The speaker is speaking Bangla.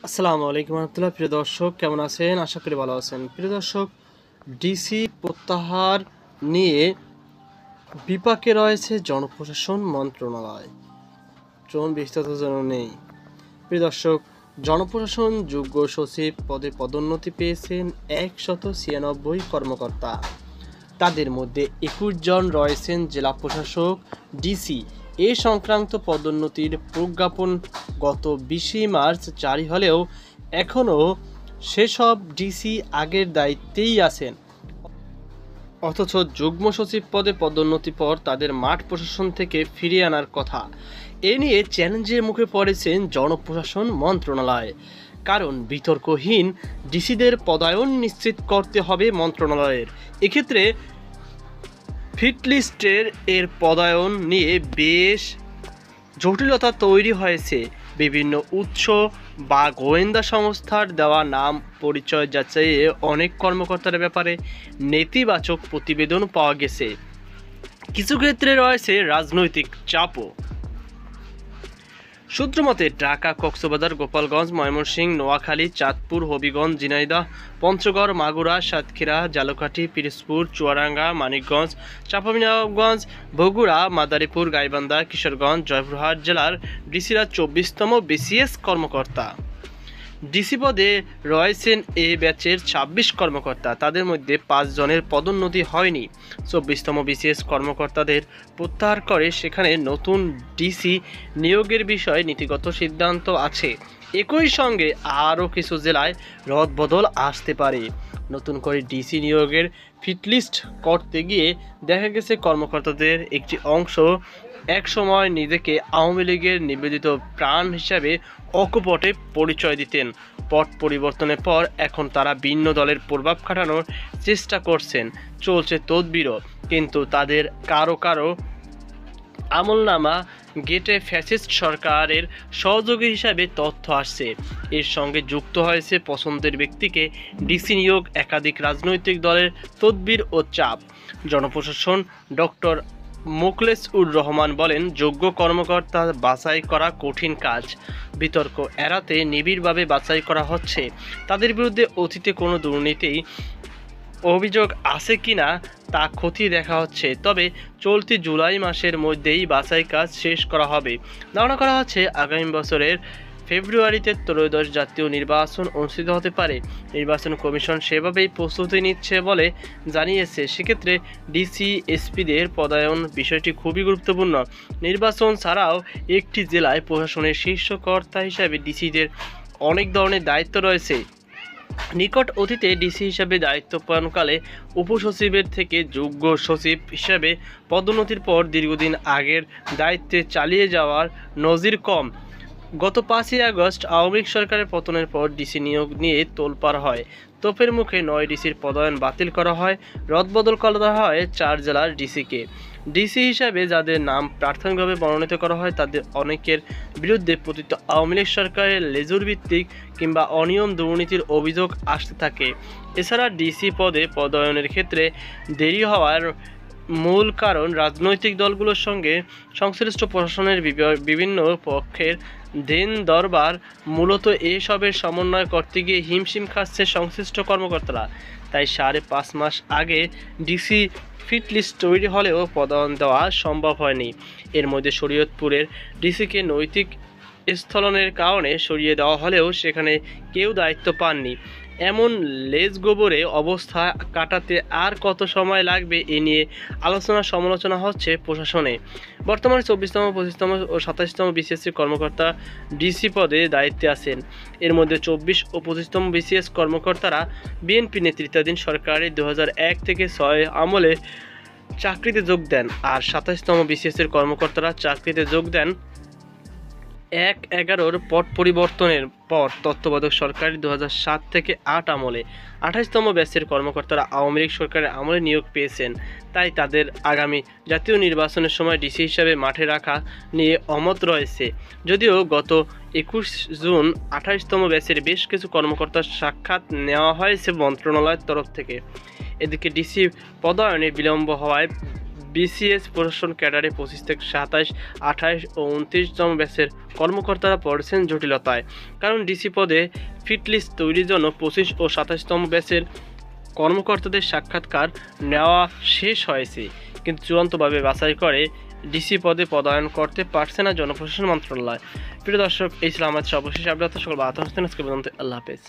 আসসালামু আলাইকুম রহমতুল্লাহ। প্রিয় দর্শক, কেমন আছেন? আশা করি ভালো আছেন। প্রিয় দর্শক, ডিসি প্রত্যাহার নিয়ে বিপাকে রয়েছে জনপ্রশাসন মন্ত্রণালয়। চলুন বিস্তারিত জানা নেই। প্রিয় দর্শক, জনপ্রশাসন যুগ্ম সচিব পদে পদোন্নতি পেয়েছেন 196 কর্মকর্তা। তাদের মধ্যে 21 জন রয়েছেন জেলা প্রশাসক, ডিসি। এ সংক্রান্ত পদোন্নতির প্রজ্ঞাপন গত 20 মার্চ জারি হলেও এখনও সেসব ডিসি আগের দায়িত্বেই আছেন। অথচ যুগ্ম সচিব পদে পদোন্নতির পর তাদের মাঠ প্রশাসন থেকে ফিরিয়ে আনার কথা। এ নিয়ে চ্যালেঞ্জের মুখে পড়েছেন জনপ্রশাসন মন্ত্রণালয়। কারণ বিতর্কহীন ডিসিদের পদায়ন নিশ্চিত করতে হবে মন্ত্রণালয়ের। এক্ষেত্রে ফিটলিস্টের এর পদায়ন নিয়ে বেশ জটিলতা তৈরি হয়েছে। বিভিন্ন উৎস বা গোয়েন্দা সংস্থার দেওয়া নাম পরিচয় যাচাইয়ে অনেক কর্মকর্তার ব্যাপারে নেতিবাচক প্রতিবেদন পাওয়া গেছে। কিছু ক্ষেত্রে রয়েছে রাজনৈতিক চাপও। সূত্রমতে ঢাকা, কক্সবাজার, গোপালগঞ্জ, ময়মনসিংহ, নোয়াখালী, চাঁদপুর, হবিগঞ্জ, ঝিনাইদহ, পঞ্চগড়, মাগুরা, সাতক্ষীরা, ঝালকাঠি, পিরোজপুর, চুয়াডাঙ্গা, মানিকগঞ্জ, চাঁপাইনবাবগঞ্জ, বগুড়া, মাদারীপুর, গাইবান্ধা, কিশোরগঞ্জ, জয়পুরহাট জেলার ডিসিরা 24তম বিসিএস কর্মকর্তা। ডিসি পদে রয়েছেন এ ব্যাচের 26 কর্মকর্তা। তাদের মধ্যে 5 জনের পদোন্নতি হয়নি। 24তম বিসিএস কর্মকর্তাদের প্রত্যাহার করে সেখানে নতুন ডিসি নিয়োগের বিষয়ে নীতিগত সিদ্ধান্ত আছে। একই সঙ্গে আরও কিছু জেলায় রদবদল আসতে পারে। নতুন করে ডিসি নিয়োগের ফিটলিস্ট করতে গিয়ে দেখা গেছে কর্মকর্তাদের একটি অংশ একসময় নিজেকে আওয়ামী লীগের নিবেদিত প্রাণ হিসাবে অকপটে পরিচয় দিতেন। পট পরিবর্তনের পর এখন তারা ভিন্ন দলের প্রভাব খাটানোর চেষ্টা করছেন। চলছে তদবিরও, কিন্তু তাদের কারো কারো আমলনামা গেটে ফ্যাসিস্ট সরকারের সহযোগী হিসাবে তথ্য আসছে। এর সঙ্গে যুক্ত হয়েছে পছন্দের ব্যক্তিকে ডিসি নিয়োগ, একাধিক রাজনৈতিক দলের তদবির ও চাপ। জনপ্রশাসন ডক্টর মোখলেসুর রহমান বলেন, যোগ্য কর্মকর্তা বাছাই করা কঠিন কাজ। বিতর্ক এড়াতে নিবিড়ভাবে বাছাই করা হচ্ছে। তাদের বিরুদ্ধে অতীতে কোনো দুর্নীতি অভিযোগ আছে কিনা তা খতিয়ে দেখা হচ্ছে। তবে চলতি জুলাই মাসের মধ্যেই বাছাই কাজ শেষ করা হবে। ধারণা করা হচ্ছে আগামী বছরের ফেব্রুয়ারিতে ত্রয়োদশ জাতীয় নির্বাচন অনুষ্ঠিত হতে পারে। নির্বাচন কমিশন সেভাবেই প্রস্তুতি নিচ্ছে বলে জানিয়েছে। সেক্ষেত্রে ডিসি এসপিদের পদায়ন বিষয়টি খুবই গুরুত্বপূর্ণ। নির্বাচন ছাড়াও একটি জেলায় প্রশাসনের শীর্ষ কর্তা হিসাবে ডিসিদের অনেক ধরনের দায়িত্ব রয়েছে। নিকট অতীতে ডিসি হিসাবে দায়িত্ব পালনকালে উপসচিবের থেকে যুগ্ম সচিব হিসাবে পদোন্নতির পর দীর্ঘদিন আগের দায়িত্বে চালিয়ে যাওয়ার নজির কম। গত 5ই আগস্ট আওয়ামী লীগ সরকারের পতনের পর ডিসি নিয়োগ নিয়ে তোলপাড় হয়। তোপের মুখে 9 ডিসির পদায়ন বাতিল করা হয়। রদবদল করা হয় 4 জেলার ডিসিকে। ডিসি হিসাবে যাদের নাম প্রাথমিকভাবে মনোনীত করা হয় তাদের অনেকের বিরুদ্ধে পতিত আওয়ামী লীগ সরকারের লেজুর ভিত্তিক কিংবা অনিয়ম দুর্নীতির অভিযোগ আসতে থাকে। এছাড়া ডিসি পদে পদায়নের ক্ষেত্রে দেরি হওয়ার মূল কারণ রাজনৈতিক দলগুলোর সঙ্গে সংশ্লিষ্ট প্রশাসনের বিভিন্ন পক্ষের দেন দরবার। মূলত এসবের সমন্বয় করতে গিয়ে হিমশিম খাচ্ছে সংশ্লিষ্ট কর্মকর্তারা। তাই 5.5 মাস আগে ডিসি ফিটলিস্ট তৈরি হলেও পদায়ন দেওয়া সম্ভব হয়নি। এর মধ্যে শরীয়তপুরের ডিসিকে নৈতিক স্থলনের কারণে সরিয়ে দেওয়া হলেও সেখানে কেউ দায়িত্ব পাননি। এমন লেজগোবরে অবস্থা কাটাতে আর কত সময় লাগবে এ নিয়ে আলোচনা সমালোচনা হচ্ছে প্রশাসনে। বর্তমানে 24তম, 25তম ও 27তম বিসিএস কর্মকর্তা ডিসি পদে দায়িত্বে আছেন। এর মধ্যে 24 ও 25তম বিসিএস কর্মকর্তারা বিএনপি নেতৃত্বাধীন সরকারের 2001 থেকে 6 আমলে চাকরিতে যোগ দেন। আর 27তম বিসিএস কর্মকর্তারা চাকরিতে যোগ দেন 1/11 পট পরিবর্তনের পর তত্ত্বাবধায়ক সরকারের 2007 থেকে 8 আমলে। 28তম ব্যাচের কর্মকর্তারা আওয়ামী লীগ সরকারের আমলে নিয়োগ পেয়েছেন। তাই তাদের আগামী জাতীয় নির্বাচনের সময় ডিসি হিসাবে মাঠে রাখা নিয়ে অমত রয়েছে। যদিও গত 21 জুন 28তম ব্যাচের বেশ কিছু কর্মকর্তার সাক্ষাৎ নেওয়া হয়েছে মন্ত্রণালয়ের তরফ থেকে। এদিকে ডিসি পদায়নে বিলম্ব হওয়ায় বিসিএস প্রশাসন ক্যাডারে 25 থেকে 27, 28 ও 29তম ব্যাচের কর্মকর্তারা পড়েছেন জটিলতায়। কারণ ডিসি পদে ফিটলিস্ট তৈরির জন্য 25 ও 27তম ব্যাচের কর্মকর্তাদের সাক্ষাৎকার নেওয়া শেষ হয়েছে, কিন্তু চূড়ান্তভাবে বাছাই করে ডিসি পদে পদায়ন করতে পারছে না জনপ্রশাসন মন্ত্রণালয়। প্রিয় দর্শক, এই ছিল আমাদের সর্বশেষ আপডেট। সকল বার্তা আজকে পর্যন্ত। আল্লাহ হাফেজ।